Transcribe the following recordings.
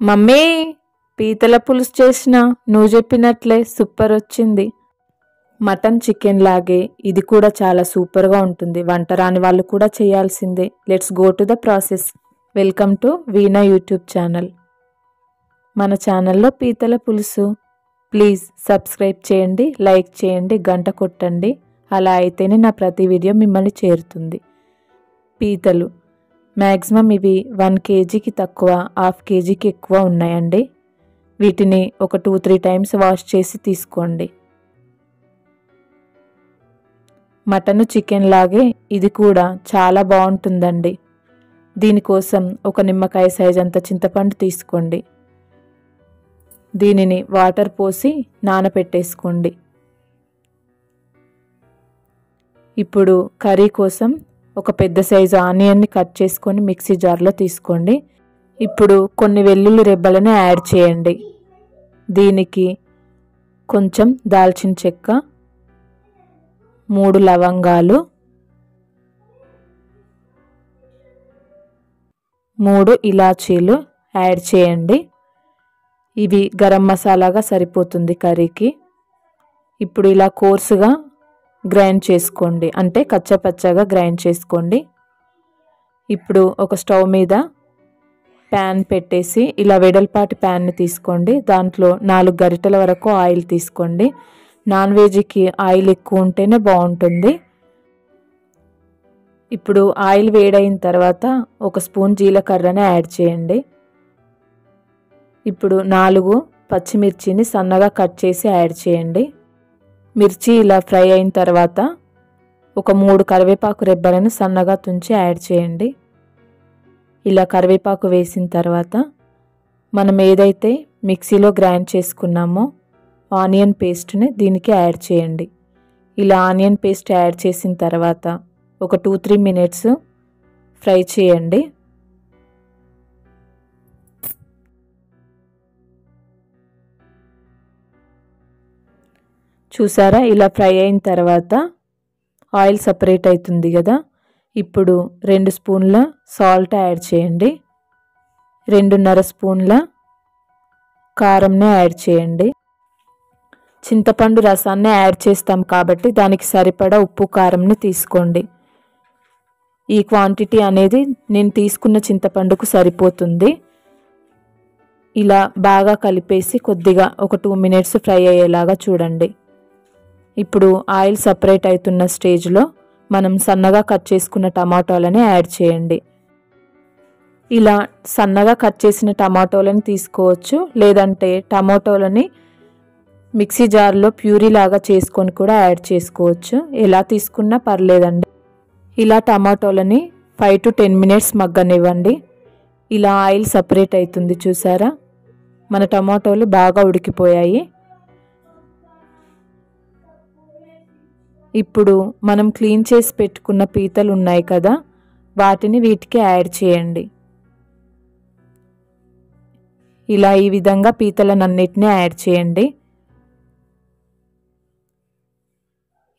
Mummy పీతల పులుసు చేసిన నువ్వు చెప్పినట్లే సూపర్ వచ్చింది. మటన్ చికెన్ లాగే ఇది కూడా చాలా సూపర్గా ఉంటుంది. వంట రాని వాళ్ళు కూడా చేయాల్సిందే. Let's go to the process. Welcome to veena YouTube channel. మన ఛానల్లో పీతల పులుసు. ప్లీజ్ సబ్స్క్రైబ్ చేయండి, లైక్ చేయండి, గంట కొట్టండి. అలా అయితేనే నా ప్రతి వీడియో మిమ్మల్ని చేరుతుంది. పీతలు మ్యాక్సిమం ఇవి 1 kgకి తక్కువ, 1/2 kgకి ఎక్కువ ఉన్నాయండి. వీటిని ఒక 2-3 టైమ్స్ వాష్ చేసి తీసుకోండి. మటన్ చికెన్ లాగే ఇది కూడా చాలా బాగుంటుందండి. దీనికోసం ఒక నిమ్మకాయ సైజ్ అంత చింతపండు తీసుకోండి. దీనిని వాటర్ పోసి నానబెట్టేసుకోండి. ఇప్పుడు కర్రీ కోసం ఒక పెద్ద సైజు ఆనియన్ని కట్ చేసుకొని మిక్సీ జార్లో తీసుకోండి. ఇప్పుడు కొన్ని వెల్లుల్లి రెబ్బలను యాడ్ చేయండి. దీనికి కొంచెం దాల్చిన చెక్క, 3 లవంగాలు, 3 ఇలాచీలు యాడ్ చేయండి. ఇవి గరం మసాలాగా సరిపోతుంది కర్రీకి. ఇప్పుడు ఇలా కోర్సుగా గ్రైండ్ చేసుకోండి, అంటే కచ్చపచ్చగా గ్రైండ్ చేసుకోండి. ఇప్పుడు ఒక స్టవ్ మీద ప్యాన్ పెట్టేసి ఇలా వెడల్పాటి ప్యాన్ని తీసుకోండి. దాంట్లో 4 గరిటెల వరకు ఆయిల్ తీసుకోండి. నాన్ వెజ్కి ఆయిల్ ఎక్కువ ఉంటేనే బాగుంటుంది. ఇప్పుడు ఆయిల్ వేడైన తర్వాత 1 స్పూన్ జీలకర్రని యాడ్ చేయండి. ఇప్పుడు 4 పచ్చిమిర్చిని సన్నగా కట్ చేసి యాడ్ చేయండి. మిర్చి ఇలా ఫ్రై అయిన తర్వాత ఒక 3 కరివేపాకు రెబ్బలను సన్నగా తుంచి యాడ్ చేయండి. ఇలా కరివేపాకు వేసిన తర్వాత మనం ఏదైతే మిక్సీలో గ్రైండ్ చేసుకున్నామో ఆనియన్ పేస్ట్ని దీనికి యాడ్ చేయండి. ఇలా ఆనియన్ పేస్ట్ యాడ్ చేసిన తర్వాత ఒక 2-3 మినిట్స్ ఫ్రై చేయండి. చూసారా, ఇలా ఫ్రై అయిన తర్వాత ఆయిల్ సపరేట్ అవుతుంది కదా. ఇప్పుడు 2 స్పూన్ల సాల్ట్ యాడ్ చేయండి. 2.5 స్పూన్ల కారంని యాడ్ చేయండి. చింతపండు రసాన్ని యాడ్ చేస్తాం కాబట్టి దానికి సరిపడా ఉప్పు కారంని తీసుకోండి. ఈ క్వాంటిటీ అనేది నేను తీసుకున్న చింతపండుకు సరిపోతుంది. ఇలా బాగా కలిపేసి కొద్దిగా ఒక 2 మినిట్స్ ఫ్రై అయ్యేలాగా చూడండి. ఇప్పుడు ఆయిల్ సపరేట్ అవుతున్న స్టేజ్లో మనం సన్నగా కట్ చేసుకున్న టమాటోలని యాడ్ చేయండి. ఇలా సన్నగా కట్ చేసిన టమాటోలని తీసుకోవచ్చు, లేదంటే టమాటోలని మిక్సీ జార్లో ప్యూరీ లాగా చేసుకొని కూడా యాడ్ చేసుకోవచ్చు. ఎలా తీసుకున్నా పర్లేదండి. ఇలా టమాటోలని 5 to 10 మినిట్స్ మగ్గనివ్వండి. ఇలా ఆయిల్ సపరేట్ అవుతుంది చూసారా, మన టమాటోలు బాగా ఉడికిపోయాయి. ఇప్పుడు మనం క్లీన్ చేసి పెట్టుకున్న పీతలు ఉన్నాయి కదా, వాటిని వీటికి యాడ్ చేయండి. ఇలా ఈ విధంగా పీతలనన్నిటిని యాడ్ చేయండి.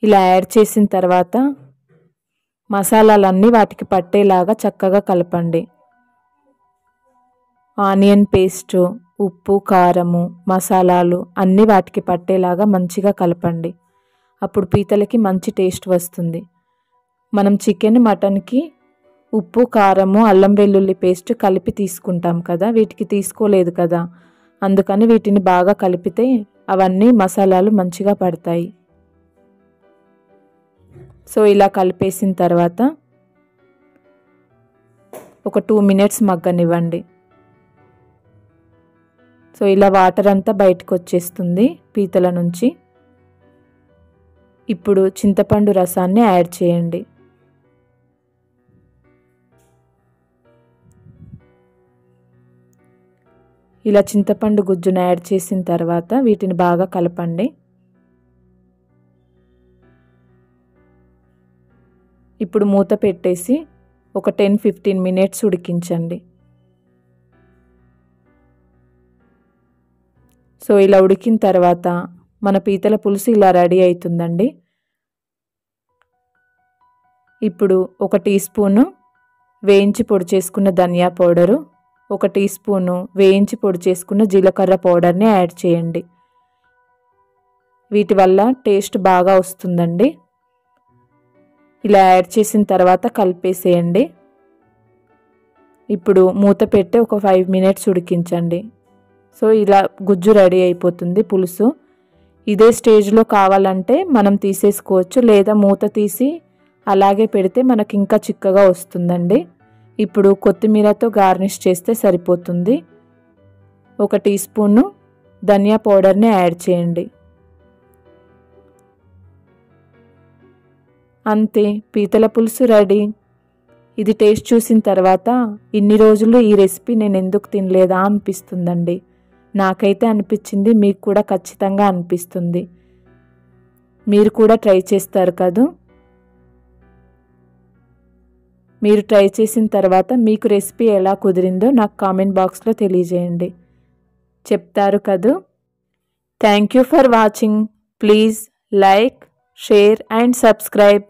ఇలా యాడ్ చేసిన తర్వాత మసాలాలన్నీ వాటికి పట్టేలాగా చక్కగా కలపండి. ఆనియన్ పేస్టు, ఉప్పు, కారము, మసాలాలు అన్నీ వాటికి పట్టేలాగా మంచిగా కలపండి. అప్పుడు పీతలకి మంచి టేస్ట్ వస్తుంది. మనం చికెన్, మటన్కి ఉప్పు, కారము, అల్లం వెల్లుల్లి పేస్ట్ కలిపి తీసుకుంటాం కదా, వీటికి తీసుకోలేదు కదా, అందుకని వీటిని బాగా కలిపితే అవన్నీ మసాలాలు మంచిగా పడతాయి. సో ఇలా కలిపేసిన తర్వాత ఒక 2 మినిట్స్ మగ్గనివ్వండి. సో ఇలా వాటర్ అంతా బయటకు వచ్చేస్తుంది పీతల నుంచి. ఇప్పుడు చింతపండు రసాన్ని యాడ్ చేయండి. ఇలా చింతపండు గుజ్జును యాడ్ చేసిన తర్వాత వీటిని బాగా కలపండి. ఇప్పుడు మూత పెట్టేసి ఒక 10-15 మినిట్స్ ఉడికించండి. సో ఇలా ఉడికిన తర్వాత మన పీతల పులుసు ఇలా రెడీ అవుతుందండి. ఇప్పుడు 1 టీ స్పూను వేయించి పొడి చేసుకున్న ధనియా పౌడరు, 1 టీ స్పూను వేయించి పొడి చేసుకున్న జీలకర్ర పౌడర్ని యాడ్ చేయండి. వీటి వల్ల టేస్ట్ బాగా వస్తుందండి. ఇలా యాడ్ చేసిన తర్వాత కలిపేసేయండి. ఇప్పుడు మూత పెట్టి ఒక 5 మినిట్స్ ఉడికించండి. సో ఇలా గుజ్జు రెడీ అయిపోతుంది పులుసు. ఇదే స్టేజ్లో కావాలంటే మనం తీసేసుకోవచ్చు, లేదా మూత తీసి అలాగే పెడితే మనకి ఇంకా చిక్కగా వస్తుందండి. ఇప్పుడు కొత్తిమీరతో గార్నిష్ చేస్తే సరిపోతుంది. 1 టీ స్పూను ధనియా పౌడర్ని యాడ్ చేయండి. అంతే, పీతల పులుసు రెడీ. ఇది టేస్ట్ చూసిన తర్వాత ఇన్ని రోజులు ఈ రెసిపీ నేను ఎందుకు తినలేదా అనిపిస్తుందండి. నాకైతే అనిపించింది, మీకు కూడా ఖచ్చితంగా అనిపిస్తుంది. మీరు కూడా ట్రై చేస్తారు కదూ. మీరు ట్రై చేసిన తర్వాత మీకు రెసిపీ ఎలా కుదిరిందో నాకు కామెంట్ బాక్స్లో తెలియజేయండి. చెప్తారు కదూ. Thank you for watching. Please like, share and subscribe.